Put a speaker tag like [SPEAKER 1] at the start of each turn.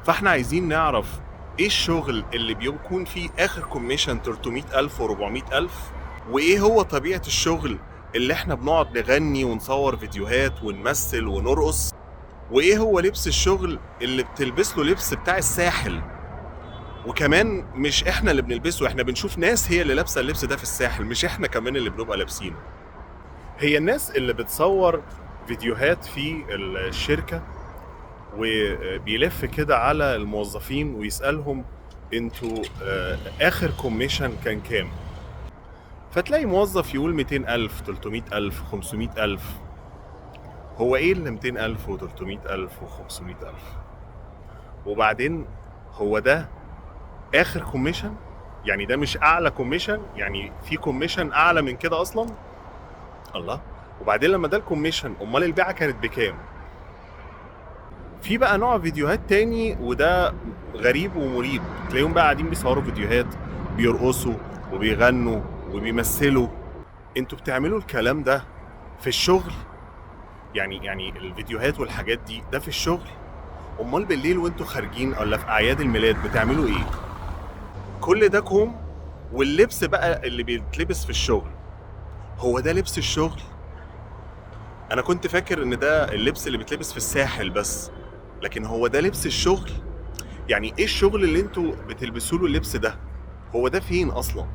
[SPEAKER 1] فاحنا عايزين نعرف ايه الشغل اللي بيكون فيه اخر كوميشن 300,000 و400,000، وايه هو طبيعة الشغل اللي احنا بنقعد نغني ونصور فيديوهات ونمثل ونرقص، وايه هو لبس الشغل اللي بتلبس له لبس بتاع الساحل. وكمان مش احنا اللي بنلبسه، احنا بنشوف ناس هي اللي لابسه اللبس ده في الساحل، مش احنا كمان اللي بنبقى لابسينه. هي الناس اللي بتصور فيديوهات في الشركة وبيلف كده على الموظفين ويسألهم انتوا اخر كوميشن كان كام؟ فتلاقي موظف يقول 200,000 300,000 500,000. هو ايه اللي 200,000 و300,000 و500,000؟ وبعدين هو ده اخر كوميشن؟ يعني ده مش اعلى كوميشن؟ يعني في كوميشن اعلى من كده اصلا؟ الله. وبعدين لما ده الكوميشن، امال البيعه كانت بكام؟ في بقى نوع فيديوهات تاني وده غريب ومريب، تلاقيهم بقى قاعدين بيصوروا فيديوهات بيرقصوا وبيغنوا وبيمثلوا. انتوا بتعملوا الكلام ده في الشغل؟ يعني الفيديوهات والحاجات دي ده في الشغل؟ امال بالليل وانتوا خارجين ولا في اعياد الميلاد بتعملوا ايه؟ كل ده كوم. واللبس بقى اللي بيتلبس في الشغل، هو ده لبس الشغل؟ انا كنت فاكر ان ده اللبس اللي بيتلبس في الساحل بس، لكن هو ده لبس الشغل؟ يعني ايه الشغل اللي انتوا بتلبسوا له اللبس ده؟ هو ده فين اصلا؟